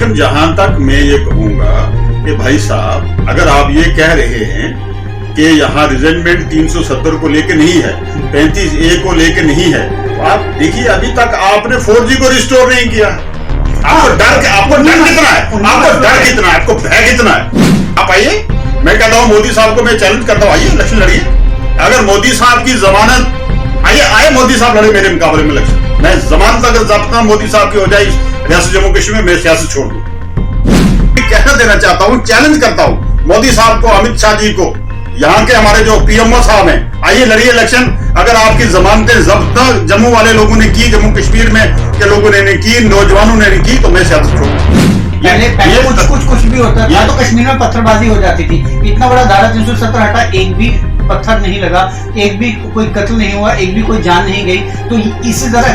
लेकिन जहां तक मैं ये कहूंगा कि भाई साहब, अगर आप ये कह रहे हैं कि यहाँ रिजल्टमेंट 370 को लेके नहीं है, 35A को लेके नहीं है, तो आप देखिए अभी तक आपने 4G को रिस्टोर नहीं किया। आपको डर कितना है? आपको डर कितना है? आपको भय कितना है? आप आइए, मैं कहता हूँ मोदी साहब को मैं चैलेंज करता हूँ, आइए इलेक्शन लड़िए। अगर मोदी साहब की जमानत आए मोदी साहब लड़े मेरे मुकाबले में इलेक्शन, मैं जमानत अगर जब्त मोदी साहब की हो जाए रियासत जम्मू कश्मीर में, सियासत छोड़ दूं। कहना देना चाहता हूँ, चैलेंज करता हूँ मोदी साहब को, अमित शाह जी को, यहाँ के हमारे जो पीएमओ साहब हैं, आइए लड़िए इलेक्शन। अगर आपकी जमानतें जब्त जम्मू वाले लोगों ने की, जम्मू कश्मीर में के लोगों ने नहीं की, नौजवानों ने नहीं की, तो मैं सियासत छोड़ दूं। पहले कुछ भी होता था तो कश्मीर में पत्थरबाजी हो जाती थी। इतना बड़ा धारा 370 हटा, एक भी पत्थर नहीं लगा, एक भी कोई कत्ल नहीं हुआ, एक भी कोई जान नहीं गई। तो इसी तरह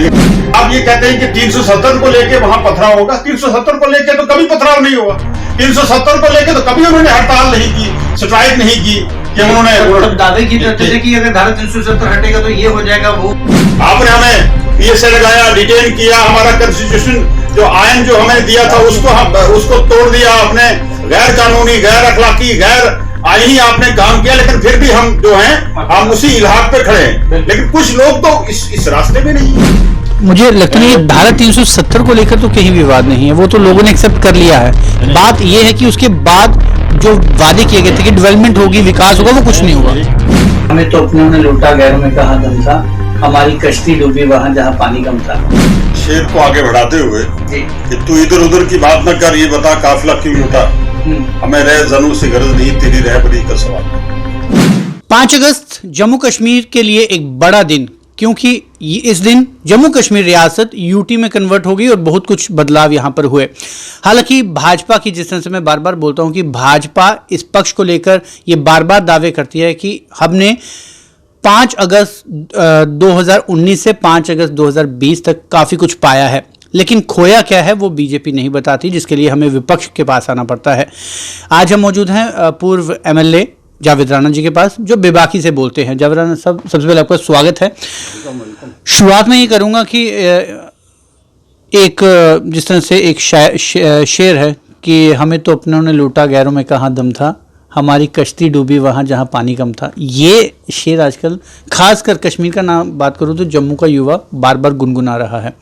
आप ये कहते हैं कि 370 को लेके वहां पथराव होगा। 370 को लेके तो कभी पथराव नहीं हुआ। 370 को लेके तो कभी उन्होंने हड़ताल नहीं की, स्ट्राइक नहीं की कि उन्होंने दावे की थे कि अगर धारा 370 हटेगा तो ये हो जाएगा वो। आपने हमें पीएसए लगाया, डिटेन किया, हमारा कॉन्स्टिट्यूशन जो आयन जो हमें दिया था उसको तोड़ दिया आपने, गैर कानूनी, गैर अखलाकी, गैर आईनी आपने काम किया। लेकिन फिर भी हम जो हैं हम उसी इलाके पे खड़े हैं। लेकिन कुछ लोग तो इस रास्ते में नहीं है। मुझे लगता है धारा 370 को लेकर तो कहीं विवाद नहीं है, वो तो लोगों ने एक्सेप्ट कर लिया है। बात यह है कि उसके बाद जो वादे किए गए थे कि डेवलपमेंट होगी, विकास होगा, वो कुछ नहीं हुआ। हमें तो अपने ने लूटा, गैरों में कहा दम था, हमारी कश्ती डूबी वहां जहां पानी कम था। शेर को आगे बढ़ाते हुए कि तू इधर उधर की बात न कर, ये बता काफिला क्यों लूटा, हमें रह जनू से गरज नहीं, तेरी रहबरी का सवाल। 5 अगस्त जम्मू कश्मीर के लिए एक बड़ा दिन, क्योंकि इस दिन जम्मू कश्मीर रियासत यूटी में कन्वर्ट हो गई और बहुत कुछ बदलाव यहाँ पर हुए। हालांकि भाजपा की, जिस तरह से मैं बार बार बोलता हूँ कि भाजपा इस पक्ष को लेकर ये बार बार दावे करती है कि हमने 5 अगस्त 2019 से 5 अगस्त 2020 तक काफ़ी कुछ पाया है, लेकिन खोया क्या है वो बीजेपी नहीं बताती, जिसके लिए हमें विपक्ष के पास आना पड़ता है। आज हम मौजूद हैं पूर्व एमएलए जावेद राणा जी के पास, जो बेबाकी से बोलते हैं। जावेद राणा साहब, सबसे पहले आपका स्वागत है। शुरुआत में ये करूँगा कि एक जिस तरह से एक शेर है कि हमें तो अपनों ने लूटा, गैरों में कहाँ दम था, हमारी कश्ती डूबी वहाँ जहाँ पानी कम था। ये शेर आजकल खासकर कश्मीर का नाम बात करूँ तो जम्मू का युवा बार बार गुनगुना रहा है।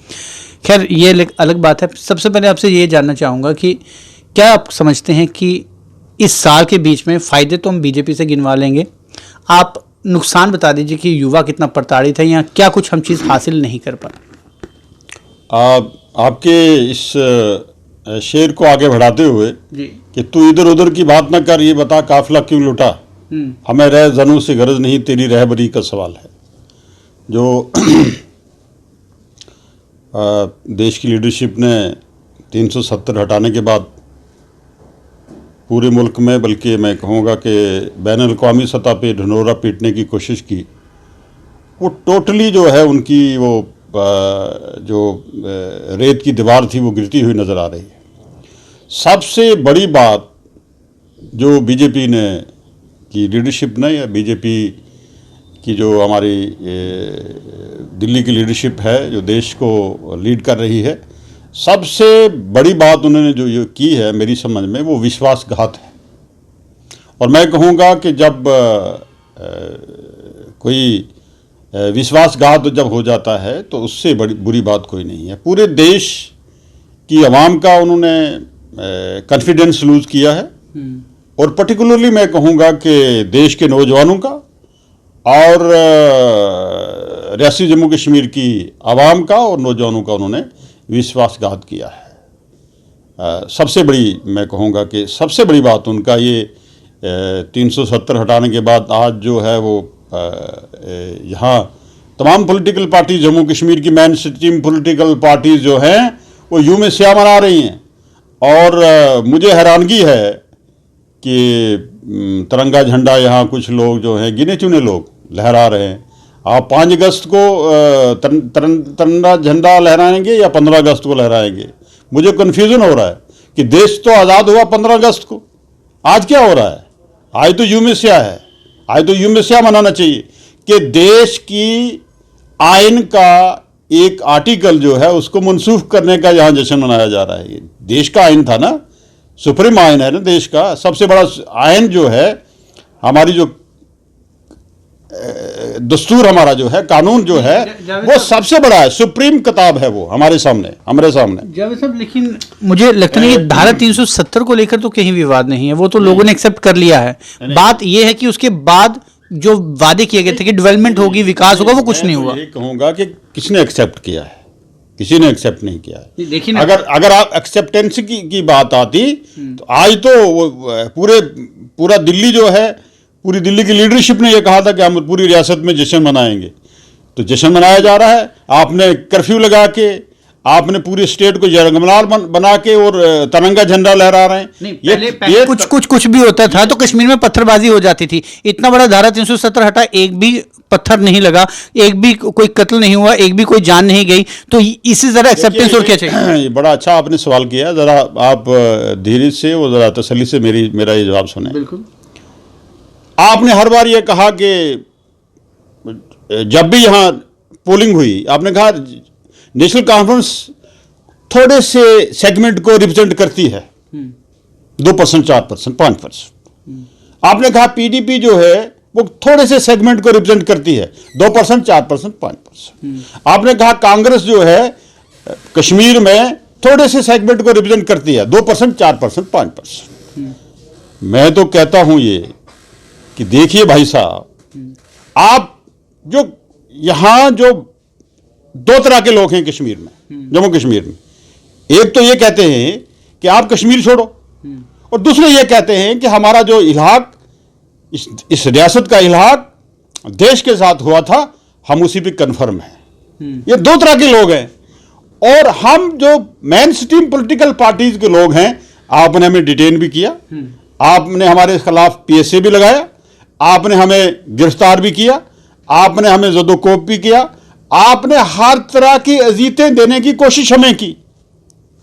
खैर ये अलग बात है। सबसे पहले आपसे ये जानना चाहूँगा कि क्या आप समझते हैं कि इस साल के बीच में फ़ायदे तो हम बीजेपी से गिनवा लेंगे, आप नुकसान बता दीजिए कि युवा कितना प्रताड़ित है या क्या कुछ हम चीज़ हासिल नहीं कर पाए। आपके इस शेर को आगे बढ़ाते हुए कि तू इधर उधर की बात न कर, ये बता काफिला क्यों लूटा, हमें रह जनू से गरज नहीं, तेरी रहबरी का सवाल है। जो देश की लीडरशिप ने 370 हटाने के बाद पूरे मुल्क में, बल्कि मैं कहूँगा कि बैनुल-अक़वामी सतह पे ढिंढोरा पीटने की कोशिश की, वो टोटली जो है उनकी वो जो रेत की दीवार थी वो गिरती हुई नज़र आ रही है। सबसे बड़ी बात जो बीजेपी ने की लीडरशिप ने, या बीजेपी की जो हमारी दिल्ली की लीडरशिप है जो देश को लीड कर रही है, सबसे बड़ी बात उन्होंने जो ये की है मेरी समझ में, वो विश्वासघात है। और मैं कहूँगा कि जब कोई विश्वासघात जब हो जाता है तो उससे बड़ी बुरी बात कोई नहीं है। पूरे देश की आवाम का उन्होंने कॉन्फिडेंस लूज़ किया है, और पर्टिकुलरली मैं कहूँगा कि देश के नौजवानों का और रियासत जम्मू कश्मीर की आवाम का और नौजवानों का उन्होंने विश्वासघात किया है। सबसे बड़ी मैं कहूँगा कि सबसे बड़ी बात उनका ये 370 हटाने के बाद आज जो है वो यहाँ तमाम पॉलिटिकल पार्टी, जम्मू कश्मीर की मेन स्ट्रीम पॉलिटिकल पार्टीज जो हैं वो यूं में स्याह मना रही हैं। और मुझे हैरानगी है कि तिरंगा झंडा यहाँ कुछ लोग जो हैं, गिने चुने लोग लहरा रहे हैं। आप 5 अगस्त को तिरंगा झंडा लहराएंगे या 15 अगस्त को लहराएंगे? मुझे कन्फ्यूज़न हो रहा है कि देश तो आज़ाद हुआ 15 अगस्त को, आज क्या हो रहा है? आज तो यूं स्याह है, आज तो यूं स्याह मनाना चाहिए कि देश की आइन का एक आर्टिकल जो है उसको मनसूख करने का यहाँ जश्न मनाया जा रहा है। ये देश का आइन था ना, सुप्रीम आइन है ना देश का, सबसे बड़ा आइन जो है, हमारी जो दस्तूर हमारा जो है, कानून जो है, वो सबसे बड़ा है, सुप्रीम किताब है वो हमारे सामने। जावेद साहब, लेकिन मुझे लगता नहीं कि धारा 370 को लेकर तो कहीं विवाद नहीं है, वो तो लोगों ने एक्सेप्ट कर लिया है। बात ये है कि उसके बाद जो वादे किए गए थे कि डेवलपमेंट होगी, विकास होगा, वो कुछ नहीं हुआ। ये कहूंगा कि किसने एक्सेप्ट किया है? किसी ने एक्सेप्ट नहीं किया है। देखिए, अगर आप एक्सेप्टेंस की बात आती तो आज तो पूरा दिल्ली जो है, पूरी दिल्ली की लीडरशिप ने यह कहा था कि हम पूरी रियासत में जश्न मनाएंगे, तो जश्न मनाया जा रहा है। आपने कर्फ्यू लगा के, आपने पूरी स्टेट को जरगमलाल बना के और तिरंगा झंडा लहरा रहे हैं। पहले कुछ भी होता था तो कश्मीर में पत्थरबाजी हो जाती थी। इतना बड़ा धारा 370 हटा, एक भी पत्थर नहीं लगा, एक भी कोई कत्ल नहीं हुआ, एक भी कोई जान नहीं गई, तो इसी तरह एक्सेप्टेंस और क्या चाहिए? ये बड़ा अच्छा आपने सवाल किया। जरा आप धीरे से और जरा तसल्ली से मेरा ये जवाब सुने। बिल्कुल। आपने हर बार ये कहा कि जब भी यहाँ पोलिंग हुई, आपने कहा नेशनल कॉन्फ्रेंस थोड़े से सेगमेंट को रिप्रेजेंट करती है, 2%, 4%, 5%। आपने कहा पीडीपी जो है वो थोड़े से सेगमेंट को रिप्रेजेंट करती है, 2%, 4%, 5%। आपने कहा कांग्रेस जो है कश्मीर में थोड़े से सेगमेंट को रिप्रेजेंट करती है, 2%, 4%, 5%। मैं तो कहता हूं ये कि देखिए भाई साहब, आप जो यहां जो दो तरह के लोग हैं कश्मीर में, जम्मू कश्मीर में, एक तो ये कहते हैं कि आप कश्मीर छोड़ो, और दूसरे ये कहते हैं कि हमारा जो इलाक, इस रियासत का इलाक देश के साथ हुआ था, हम उसी पे कन्फर्म हैं। ये दो तरह के लोग हैं। और हम जो मेन स्ट्रीम पॉलिटिकल पार्टीज के लोग हैं, आपने हमें डिटेन भी किया, आपने हमारे खिलाफ पीएसए भी लगाया, आपने हमें गिरफ्तार भी किया, आपने हमें ज़दोकोप भी किया, आपने हर तरह की अजीतें देने की कोशिश हमें की।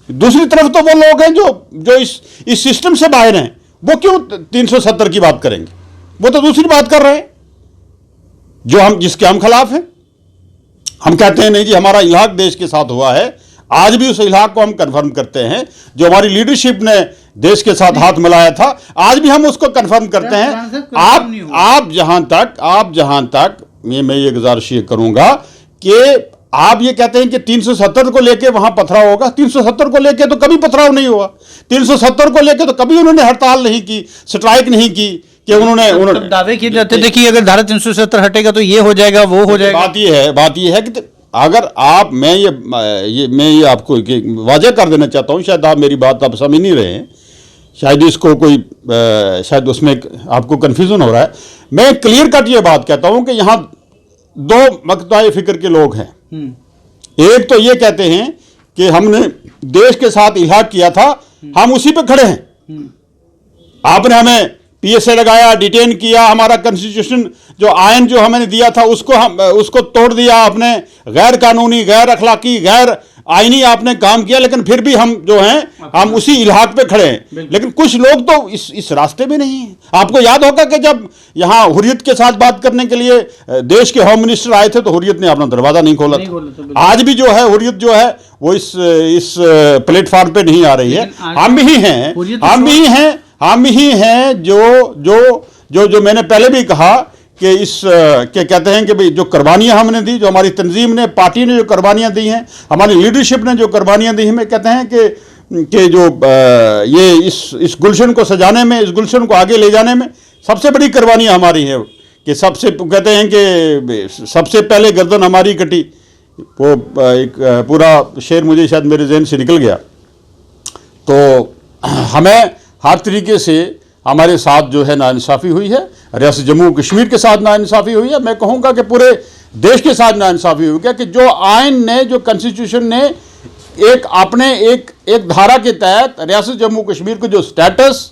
दूसरी तरफ तो वो लोग हैं जो इस सिस्टम से बाहर हैं, वो क्यों 370 की बात करेंगे? वो तो दूसरी बात कर रहे हैं जिसके हम खिलाफ हैं। हम कहते हैं नहीं जी, हमारा इलाक देश के साथ हुआ है। आज भी उस इलाक को हम कन्फर्म करते हैं, जो हमारी लीडरशिप ने देश के साथ हाथ मिलाया था, आज भी हम उसको कन्फर्म करते हैं। आप जहां तक मैं ये गुजारिश ये करूंगा कि आप ये कहते हैं कि 370 को लेके वहां पथराव होगा। 370 को लेके तो कभी पथराव नहीं हुआ। 370 को लेके तो कभी उन्होंने हड़ताल नहीं की, स्ट्राइक नहीं की कि उन्होंने दावे किए जाते थे कि अगर धारा 370 हटेगा तो ये हो जाएगा, वो हो जाएगा। बात ये है कि अगर आप मैं ये आपको वाजह कर देना चाहता हूँ, शायद आप मेरी बात आप समझ नहीं रहे हैं, शायद इसको कोई शायद उसमें आपको कन्फ्यूजन हो रहा है। मैं क्लियर कट ये बात कहता हूँ कि यहाँ दो मकताए फिक्र के लोग हैं। एक तो ये कहते हैं कि हमने देश के साथ इलाक किया था, हम उसी पे खड़े हैं। आपने हमें पीएसए लगाया, डिटेन किया, हमारा कॉन्स्टिट्यूशन जो आयन जो हमने दिया था उसको तोड़ दिया आपने, गैर कानूनी, गैर अखलाकी, गैर आईनी आपने काम किया, लेकिन फिर भी हम जो हैं हम उसी इलाक पे खड़े हैं। लेकिन कुछ लोग तो इस रास्ते में नहीं हैं। आपको याद होगा कि जब यहाँ हुर्रियत के साथ बात करने के लिए देश के होम मिनिस्टर आए थे तो हुर्रियत ने अपना दरवाजा नहीं खोला था। आज भी जो है हुर्रियत जो है वो इस प्लेटफॉर्म पे नहीं आ रही है। हम ही हैं जो मैंने पहले भी कहा कि के कहते हैं कि भाई जो कुर्बानियां हमने दी, जो हमारी तंजीम ने, पार्टी ने जो कुर्बानियां दी हैं, हमारी लीडरशिप ने जो कुर्बानियां दी हैं, मैं कहते हैं कि जो ये इस गुलशन को सजाने में, इस गुलशन को आगे ले जाने में सबसे बड़ी कुर्बानियां हमारी हैं। कि सबसे कहते हैं कि सबसे पहले गर्दन हमारी कटी, वो एक पूरा शेर मुझे शायद मेरे जहन से निकल गया। तो हमें हर तरीके से हमारे साथ जो है नाइंसाफ़ी हुई है, रियासत जम्मू कश्मीर के साथ नाइंसाफ़ी हुई है। मैं कहूँगा कि पूरे देश के साथ नाइंसाफ़ी हुई है कि जो आइन ने, जो कॉन्स्टिट्यूशन ने एक धारा के तहत रियासत जम्मू कश्मीर को जो स्टेटस,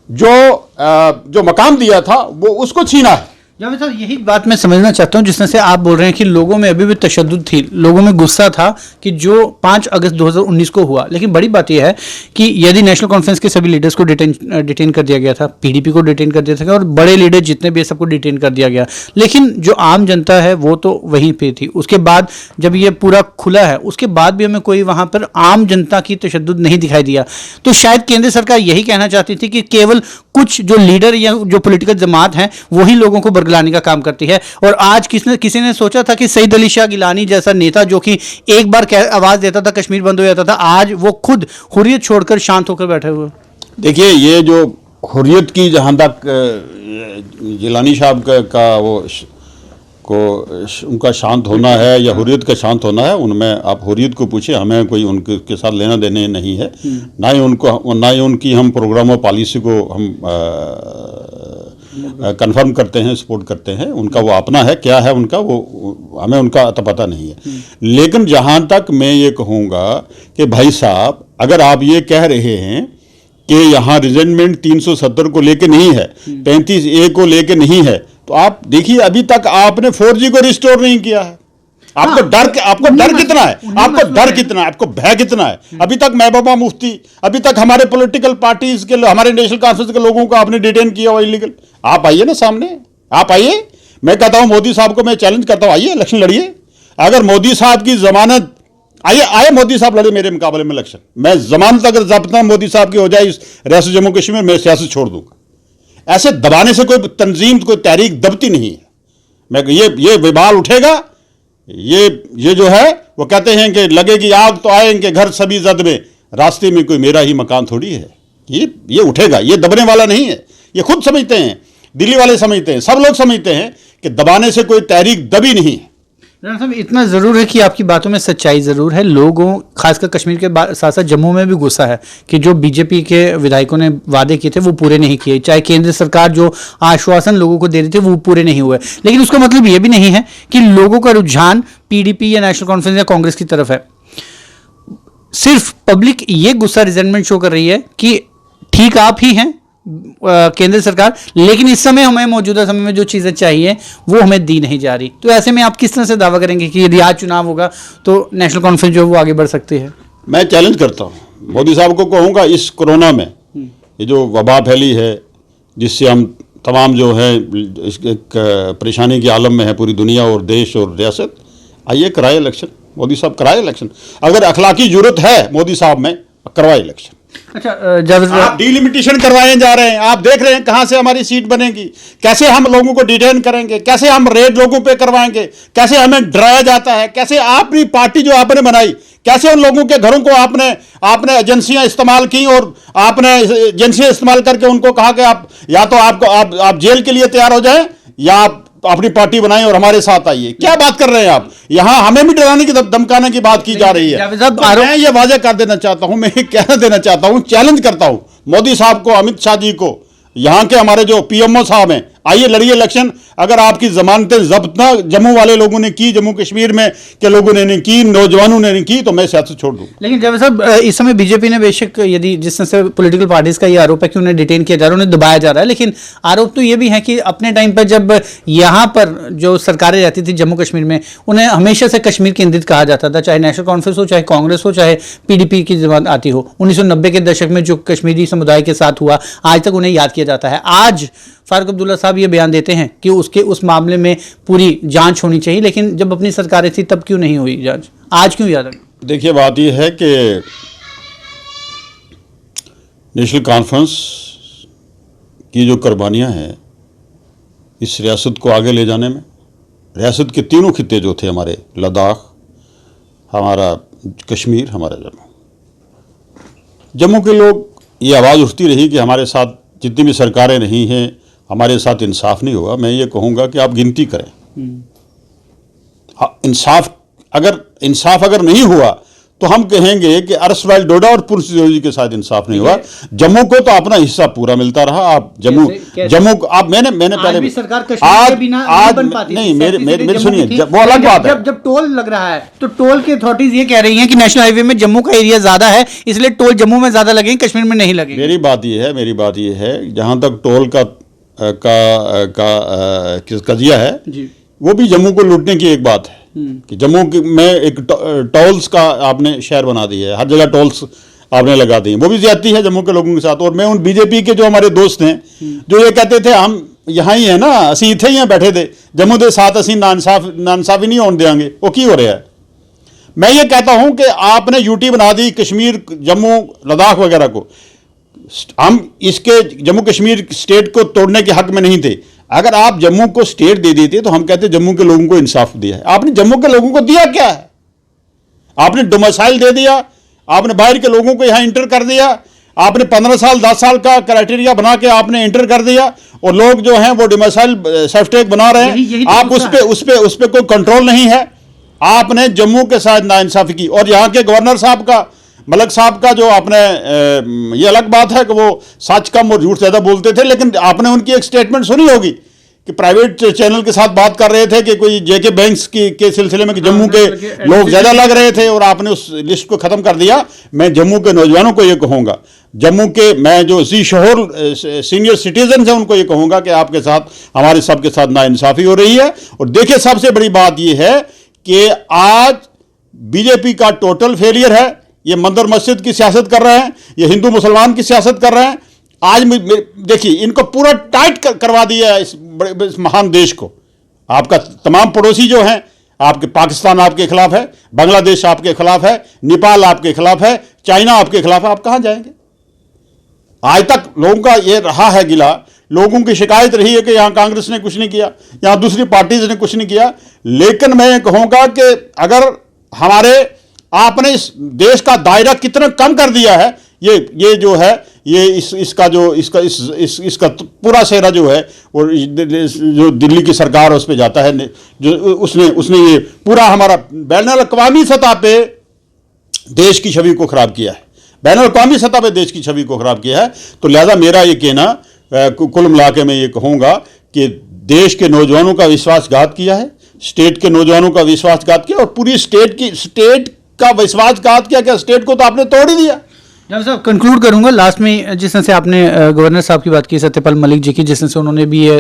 जो मकाम दिया था, वो उसको छीना है। जावेद साहब, यही बात मैं समझना चाहता हूं, जिस तरह से आप बोल रहे हैं कि लोगों में अभी भी तशद्दुद थी, लोगों में गुस्सा था कि जो 5 अगस्त 2019 को हुआ। लेकिन बड़ी बात यह है कि यदि नेशनल कॉन्फ्रेंस के सभी लीडर्स को डिटेन कर दिया गया था, पीडीपी को डिटेन कर दिया था और बड़े लीडर जितने भी सबको डिटेन कर दिया गया, लेकिन जो आम जनता है वो तो वहीं पे थी। उसके बाद जब ये पूरा खुला है, उसके बाद भी हमें कोई वहां पर आम जनता की तशद्दुद नहीं दिखाई दिया। तो शायद केंद्र सरकार यही कहना चाहती थी कि केवल कुछ जो लीडर या जो पॉलिटिकल जमात हैं वही लोगों को बरगलाने का काम करती है। और आज किसी ने सोचा था कि सईद अली शाह गिलानी जैसा नेता, जो कि एक बार आवाज देता था कश्मीर बंद हो जाता था, आज वो खुद हुर्रियत छोड़कर शांत होकर बैठे हुए। देखिए, ये जो हुर्रियत की जहाँ तक जिलानी साहब का वो उनका शांत होना है या हुर्रियत का शांत होना है, उनमें आप हुर्रियत को पूछिए, हमें कोई उनके साथ लेना देने नहीं है। ना ही उनकी हम प्रोग्राम और पॉलिसी को हम कंफर्म करते हैं, सपोर्ट करते हैं। उनका वो अपना है, क्या है उनका, वो हमें उनका अता पता नहीं है। लेकिन जहाँ तक मैं ये कहूँगा कि भाई साहब, अगर आप ये कह रहे हैं कि यहाँ रिजेंटमेंट 370 को लेके नहीं है, 35A को लेके नहीं है, तो आप देखिए अभी तक आपने 4G को रिस्टोर नहीं किया है। आपको डर कितना है? आपको डर कितना है? आपको भय कितना है? अभी तक महबूबा मुफ्ती, अभी तक हमारे पॉलिटिकल पार्टीज के, हमारे नेशनल कॉन्फ्रेंस के लोगों को आपने डिटेन किया हुआ इलीगल। आप आइए ना सामने, आप आइए। मैं कहता हूं मोदी साहब को मैं चैलेंज करता हूं, आइए इलेक्शन लड़िए। अगर मोदी साहब की जमानत, आइए मोदी साहब लड़े मेरे मुकाबले में इलेक्शन। मैं जमानत अगर जब्ता मोदी साहब की हो जाए इस रियासत जम्मू कश्मीर, मैं सियासत छोड़ दूंगा। ऐसे दबाने से कोई तंजीम, कोई तहरीक दबती नहीं है। मैं ये विवाल उठेगा, ये जो है वो कहते हैं कि लगेगी आग तो आएंगे घर सभी जद में, रास्ते में कोई मेरा ही मकान थोड़ी है। ये उठेगा, ये दबने वाला नहीं है। ये खुद समझते हैं, दिल्ली वाले समझते हैं, सब लोग समझते हैं कि दबाने से कोई तहरीक दबी नहीं है। राणा साहब, इतना जरूर है कि आपकी बातों में सच्चाई जरूर है। लोगों, खासकर कश्मीर के साथ साथ जम्मू में भी गुस्सा है कि जो बीजेपी के विधायकों ने वादे किए थे वो पूरे नहीं किए, चाहे केंद्र सरकार जो आश्वासन लोगों को दे रही थी वो पूरे नहीं हुए। लेकिन उसका मतलब ये भी नहीं है कि लोगों का रुझान पीडीपी या नेशनल कॉन्फ्रेंस या कांग्रेस की तरफ है। सिर्फ पब्लिक ये गुस्सा, रिजेंटमेंट शो कर रही है कि ठीक आप ही हैं केंद्र सरकार, लेकिन इस समय हमें मौजूदा समय में जो चीज़ें चाहिए वो हमें दी नहीं जा रही। तो ऐसे में आप किस तरह से दावा करेंगे कि यदि आज चुनाव होगा तो नेशनल कॉन्फ्रेंस जो है वो आगे बढ़ सकती है? मैं चैलेंज करता हूँ मोदी साहब को, कहूँगा इस कोरोना में ये जो वबा फैली है, जिससे हम तमाम जो है एक परेशानी के आलम में है पूरी दुनिया और देश और रियासत, आइए कराए इलेक्शन। मोदी साहब कराए इलेक्शन। अगर अखलाकी जरूरत है मोदी साहब में, करवाए इलेक्शन। अच्छा, जावेद, आप डिलिमिटेशन करवाए जा रहे हैं, आप देख रहे हैं कहां से हमारी सीट बनेगी, कैसे हम लोगों को डिटेन करेंगे, कैसे हम रेड लोगों पे करवाएंगे, कैसे हमें डराया जाता है, कैसे आपकी पार्टी जो आपने बनाई, कैसे उन लोगों के घरों को आपने एजेंसियां इस्तेमाल की और आपने एजेंसियां इस्तेमाल करके उनको कहा कि आप या तो आप जेल के लिए तैयार हो जाएं या आप अपनी पार्टी बनाएं और हमारे साथ आइए। क्या बात कर रहे हैं आप? यहां हमें भी डराने की, धमकाने की बात की जा रही है। तो मैं ये वाजे कर देना चाहता हूं, मैं कहना देना चाहता हूं, चैलेंज करता हूं मोदी साहब को, अमित शाह जी को, यहां के हमारे जो पीएमओ साहब हैं, आइए लड़िए इलेक्शन। अगर आपकी जमानतें जब्त ना जम्मू वाले लोगों ने की, जम्मू कश्मीर में के लोगों ने नहीं की, नौजवानों ने नहीं की, तो मैं सियासत छोड़ दूं। लेकिन जावेद साहब, इस समय बीजेपी ने बेशक, यदि जिस तरह से पॉलिटिकल पार्टीज का ये आरोप है कि उन्हें डिटेन किया जा रहा है, उन्हें दबाया जा रहा है, लेकिन आरोप तो ये भी है कि अपने टाइम पर जब यहाँ पर जो सरकारें रहती थी जम्मू कश्मीर में, उन्हें हमेशा से कश्मीर केंद्रित कहा जाता था, चाहे नेशनल कॉन्फ्रेंस हो, चाहे कांग्रेस हो, चाहे पीडीपी की जमात आती हो। 1990 के दशक में जो कश्मीरी समुदाय के साथ हुआ, आज तक उन्हें याद किया जाता है। आज फारूक अब्दुल्ला साहब ये बयान देते हैं कि उस मामले में पूरी जांच होनी चाहिए, लेकिन जब अपनी सरकारें थी तब क्यों नहीं हुई जांच, आज क्यों याद रखें? देखिए, बात यह है कि नेशनल कॉन्फ्रेंस की जो कुर्बानियां हैं इस रियासत को आगे ले जाने में, रियासत के तीनों खित्ते जो थे हमारे, लद्दाख, हमारा कश्मीर, हमारा जम्मू के लोग, ये आवाज़ उठती रही कि हमारे साथ जितनी भी सरकारें नहीं हैं, हमारे साथ इंसाफ नहीं हुआ। मैं ये कहूँगा कि आप गिनती करें, इंसाफ अगर नहीं हुआ तो हम कहेंगे कि अरसवाइल डोडा और पुंछ जोशी के साथ इंसाफ नहीं हुआ। जम्मू को तो अपना हिस्सा पूरा मिलता रहा। आप जम्मू को आप मैंने पहले भी सरकार कश्मीर के बिना नहीं बन पाती। नहीं, मेरे सुनिए, वो अलग बात है। जब टोल लग रहा है तो टोल की अथॉरिटीज ये कह रही हैं कि नेशनल हाईवे में जम्मू का एरिया ज्यादा है, इसलिए टोल जम्मू में ज्यादा लगेंगे, कश्मीर में नहीं लगेंगे। मेरी बात ये है, जहां तक टोल का का कजिया है जी। वो भी जम्मू को लूटने की एक बात है कि जम्मू में एक टोल्स का आपने शहर बना दिया है, हर जगह टोल्स आपने लगा दिए, वो भी ज्यादती है जम्मू के लोगों के साथ। और मैं उन बीजेपी के जो हमारे दोस्त हैं जो ये कहते थे हम यहाँ ही है ना, असी इतने ही बैठे थे जम्मू के साथ असी नानसाफी नहीं होने देंगे, वो की हो रहा है। मैं ये कहता हूं कि आपने यूटी बना दी कश्मीर, जम्मू, लद्दाख वगैरह को, हम इसके जम्मू कश्मीर स्टेट को तोड़ने के हक में नहीं थे। अगर आप जम्मू को स्टेट दे देते तो हम कहते जम्मू के लोगों को इंसाफ दिया है। आपने जम्मू के लोगों को दिया क्या है? आपने डोमिसाइल दे दिया, आपने बाहर के लोगों को यहां इंटर कर दिया, आपने 15 साल 10 साल का क्राइटेरिया बना के आपने इंटर कर दिया और लोग जो हैं वो डोमिसाइल सर्टिफिकेट बना रहे हैं। आप उस पे कोई कंट्रोल नहीं है। आपने जम्मू के साथ नाइंसाफी की। और यहाँ के गवर्नर साहब का, मलक साहब का जो आपने, ये अलग बात है कि वो सच कम और झूठ ज़्यादा बोलते थे, लेकिन आपने उनकी एक स्टेटमेंट सुनी होगी कि प्राइवेट चैनल के साथ बात कर रहे थे कि कोई जेके बैंक्स के सिलसिले में कि जम्मू के लोग ज़्यादा लग रहे थे और आपने उस लिस्ट को ख़त्म कर दिया। मैं जम्मू के नौजवानों को ये कहूँगा, जम्मू के मैं जो जी शोहर सीनियर सिटीजन हैं उनको ये कहूँगा कि आपके साथ, हमारे सबके साथ नाइंसाफ़ी हो रही है। और देखिए सबसे बड़ी बात ये है कि आज बीजेपी का टोटल फेलियर है। ये मंदिर मस्जिद की सियासत कर रहे हैं, ये हिंदू मुसलमान की सियासत कर रहे हैं। आज देखिए इनको पूरा टाइट करवा दिया है इस महान देश को। आपका तमाम पड़ोसी जो हैं, आपके पाकिस्तान आपके खिलाफ है, बांग्लादेश आपके खिलाफ है, नेपाल आपके खिलाफ है, चाइना आपके खिलाफ है, आप कहां जाएंगे? आज तक लोगों का ये रहा है गिला, लोगों की शिकायत रही है कि यहां कांग्रेस ने कुछ नहीं किया, यहां दूसरी पार्टीज ने कुछ नहीं किया। लेकिन मैं कहूंगा कि अगर हमारे आपने इस देश का दायरा कितना कम कर दिया है, ये जो है ये इसका पूरा सेहरा जो है वो जो दिल्ली की सरकार है उस पर जाता है, जो उसने ये पूरा हमारा बैनुल-अक़वामी सतह पे देश की छवि को खराब किया है, बैनुल-अक़वामी सतह पे देश की छवि को खराब किया है। तो लिहाजा मेरा ये कहना, कुल मिला के मैं ये कहूँगा कि देश के नौजवानों का विश्वासघात किया है, स्टेट के नौजवानों का विश्वासघात किया और पूरी स्टेट का विश्वासघात किया। क्या स्टेट को तो आपने तोड़ ही दिया। जनाब साहब कंक्लूड करूंगा लास्ट में, जिस तरह से आपने गवर्नर साहब की बात की, सत्यपाल मलिक जी की, जिस तरह से उन्होंने भी ये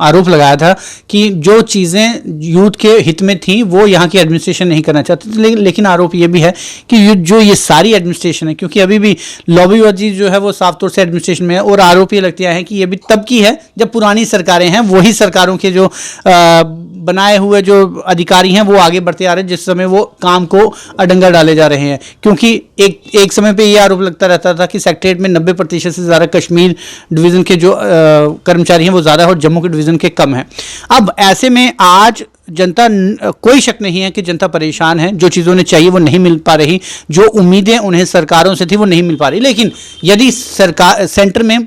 आरोप लगाया था कि जो चीज़ें यूथ के हित में थी वो यहाँ की एडमिनिस्ट्रेशन नहीं करना चाहती थी। लेकिन आरोप ये भी है कि जो ये सारी एडमिनिस्ट्रेशन है, क्योंकि अभी भी लॉबीबाजी जो है वो साफ तौर से एडमिनिस्ट्रेशन में है, और आरोप ये लगता है कि ये भी तब की है जब पुरानी सरकारें हैं, वही सरकारों के जो बनाए हुए जो अधिकारी हैं वो आगे बढ़ते आ रहे हैं, जिस समय वो काम को अडंगा डाले जा रहे हैं। क्योंकि एक समय पे ये आरोप लगता रहता था कि सेक्रेटरीट में 90% से ज़्यादा कश्मीर डिवीज़न के जो कर्मचारी हैं वो ज़्यादा है और जम्मू के डिवीज़न के कम हैं। अब ऐसे में आज जनता, कोई शक नहीं है कि जनता परेशान है, जो चीज़ों ने चाहिए वो नहीं मिल पा रही, जो उम्मीदें उन्हें सरकारों से थी वो नहीं मिल पा रही। लेकिन यदि सरकार सेंटर में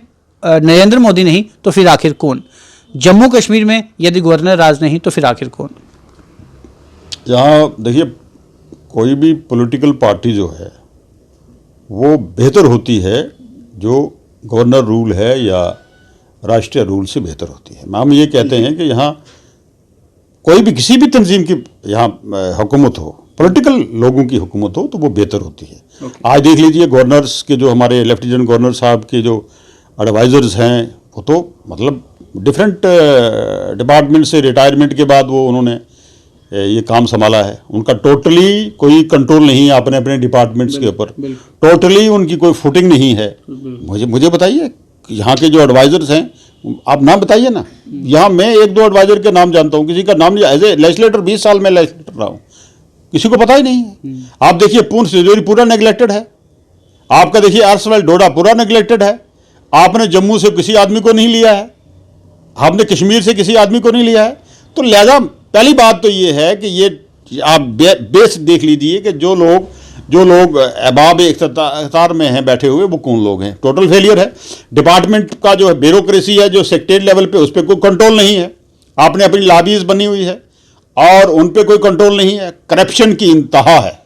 नरेंद्र मोदी नहीं तो फिर आखिर कौन? जम्मू कश्मीर में यदि गवर्नर राज नहीं तो फिर आखिर कौन? यहाँ देखिए, कोई भी पॉलिटिकल पार्टी जो है वो बेहतर होती है जो गवर्नर रूल है या राष्ट्रीय रूल से बेहतर होती है। हम ये कहते हैं कि यहाँ कोई भी किसी भी तंजीम की यहाँ हुकूमत हो, पॉलिटिकल लोगों की हुकूमत हो तो वो बेहतर होती है। आज देख लीजिए गवर्नर्स के जो हमारे लेफ्टिनेंट गवर्नर साहब के जो एडवाइज़र्स हैं वो तो मतलब डिफरेंट डिपार्टमेंट से रिटायरमेंट के बाद वो उन्होंने ये काम संभाला है। उनका टोटली कोई कंट्रोल नहीं है अपने अपने डिपार्टमेंट्स के ऊपर, टोटली उनकी कोई फुटिंग नहीं है। मुझे बताइए यहाँ के जो एडवाइजर्स हैं, आप नाम बताइए ना। यहाँ मैं 1-2 एडवाइजर के नाम जानता हूँ, किसी का नाम नहीं। एज ए लेजिस्लेटर 20 साल में लेजिस्लेटर रहा हूँ, किसी को पता ही नहीं है। आप देखिए पुंछ तिजोरी पूरा नेग्लेक्टेड है, आपका देखिए आरसवेल डोडा पूरा नेग्लेक्टेड है। आपने जम्मू से किसी आदमी को नहीं लिया है, आपने कश्मीर से किसी आदमी को नहीं लिया है। तो लिहाजा पहली बात तो ये है कि ये आप बेस देख लीजिए कि जो लोग अहबाब इख्तियार में हैं बैठे हुए, वो कौन लोग हैं। टोटल फेलियर है। डिपार्टमेंट का जो ब्यूरोक्रेसी है, जो सेक्रेटरी लेवल पे, उस पर कोई कंट्रोल नहीं है। आपने अपनी लॉबीज बनी हुई है और उन पे कोई कंट्रोल नहीं है। करप्शन की इंतहा है,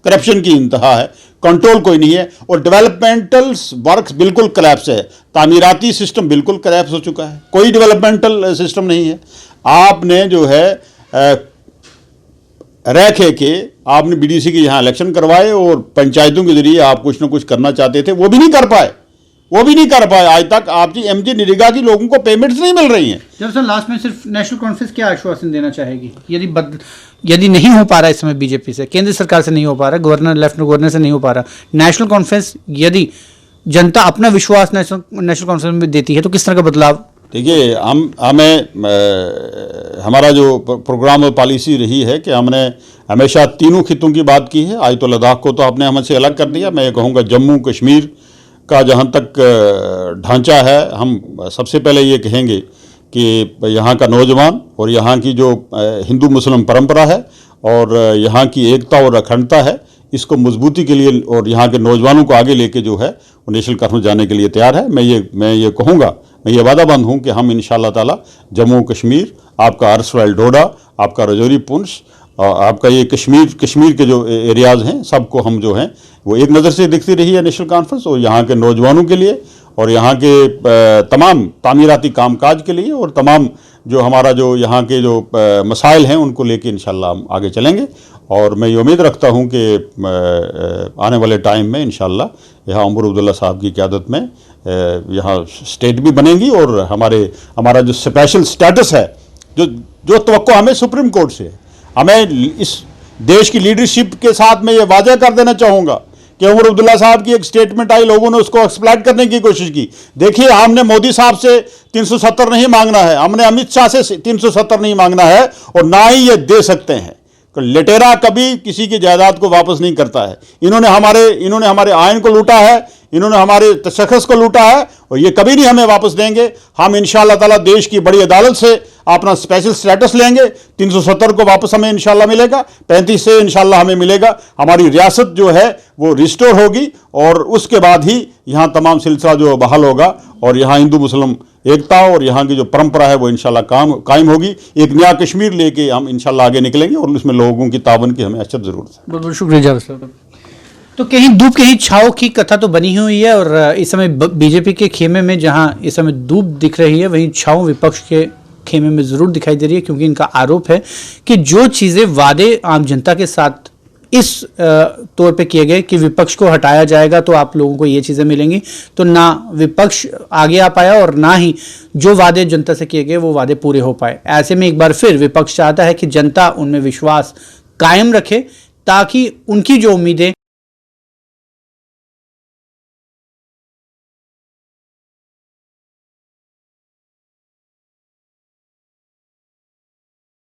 करप्शन की इंतहा है, कंट्रोल कोई नहीं है। और डेवलपमेंटल वर्क्स बिल्कुल कोलैप्स है, तामीराती सिस्टम बिल्कुल कोलैप्स हो चुका है, कोई डेवलपमेंटल सिस्टम नहीं है। आपने जो है रह के आपने बीडीसी के यहाँ इलेक्शन करवाए और पंचायतों के जरिए आप कुछ ना कुछ करना चाहते थे, वो भी नहीं कर पाए। वो भी नहीं कर पाए आज तक। आपकी एमजी नरेगा की लोगों को पेमेंट्स नहीं मिल रही हैं। दरअसल लास्ट में सिर्फ नेशनल कॉन्फ्रेंस क्या आश्वासन देना चाहेगी यदि नहीं हो पा रहा इस समय बीजेपी से, केंद्र सरकार से नहीं हो पा रहा, गवर्नर लेफ्टिनेंट गवर्नर से नहीं हो पा रहा, नेशनल कॉन्फ्रेंस यदि जनता अपना विश्वास नेशनल कॉन्फ्रेंस में देती है तो किस तरह का बदलाव? देखिए, हमारा जो प्रोग्राम और पॉलिसी रही है कि हमने हमेशा तीनों खितों की बात की है। आज तो लद्दाख को तो आपने हमसे अलग कर दिया। मैं ये कहूँगा जम्मू कश्मीर का जहाँ तक ढांचा है, हम सबसे पहले ये कहेंगे कि यहाँ का नौजवान और यहाँ की जो हिंदू मुस्लिम परंपरा है और यहाँ की एकता और अखंडता है, इसको मजबूती के लिए और यहाँ के नौजवानों को आगे लेके जो है वो नेशनल कॉन्फ्रेंस जाने के लिए तैयार है। मैं ये कहूँगा, मैं ये वादाबंद हूँ कि हम इंशाअल्लाह ताला जम्मू कश्मीर, आपका अर्सवाइल डोडा, आपका रजौरी पुंछ और आपका ये कश्मीर के जो एरियाज़ हैं, सबको हम जो हैं वो एक नज़र से दिखती रही है नेशनल कॉन्फ्रेंस, और यहाँ के नौजवानों के लिए और यहाँ के तमाम तामीराती कामकाज के लिए और तमाम जो हमारा जो यहाँ के जो मसाइल हैं उनको लेके इंशाअल्लाह हम आगे चलेंगे। और मैं ये उम्मीद रखता हूँ कि आने वाले टाइम में इंशाअल्लाह यहाँ उमर अब्दुल्ला साहब की क़यादत में यहाँ स्टेट भी बनेगी और हमारा जो स्पेशल स्टेटस है, जो तवक्को हमें सुप्रीम कोर्ट से है, हमें इस देश की लीडरशिप के साथ मैं ये वादा कर देना चाहूँगा कि उमर अब्दुल्ला साहब की एक स्टेटमेंट आई, लोगों ने उसको एक्सप्लॉइट करने की कोशिश की। देखिए, हमने मोदी साहब से 370 नहीं मांगना है, हमने अमित शाह से 370 नहीं मांगना है और ना ही ये दे सकते हैं। लटेरा कभी किसी की जायदाद को वापस नहीं करता है। इन्होंने हमारे आयन को लूटा है, इन्होंने हमारे तशख़्ख़ुस को लूटा है और ये कभी नहीं हमें वापस देंगे। हम इंशाअल्लाह ताला देश की बड़ी अदालत से अपना स्पेशल स्टेटस लेंगे। 370 को वापस हमें इंशाअल्लाह मिलेगा, 35 से इंशाअल्लाह हमें मिलेगा। हमारी रियासत जो है वो रिस्टोर होगी और उसके बाद ही यहाँ तमाम सिलसिला जो बहाल होगा और यहाँ हिंदू मुस्लिम एकता और यहाँ की जो परंपरा है वो इंशाअल्लाह कायम होगी। एक नया कश्मीर लेके हम इंशाअल्लाह आगे निकलेंगे और उसमें लोगों की ताबन की हमें अशद ज़रूरत है। बहुत बहुत शुक्रिया जावेद साहब। तो कहीं धूप कहीं छाव की कथा तो बनी हुई है और इस समय बीजेपी के खेमे में जहां इस समय धूप दिख रही है, वहीं छाव विपक्ष के खेमे में ज़रूर दिखाई दे रही है, क्योंकि इनका आरोप है कि जो चीज़ें वादे आम जनता के साथ इस तौर पे किए गए कि विपक्ष को हटाया जाएगा तो आप लोगों को ये चीज़ें मिलेंगी, तो ना विपक्ष आगे आ पाया और ना ही जो वादे जनता से किए गए वो वादे पूरे हो पाए। ऐसे में एक बार फिर विपक्ष चाहता है कि जनता उनमें विश्वास कायम रखे ताकि उनकी जो उम्मीदें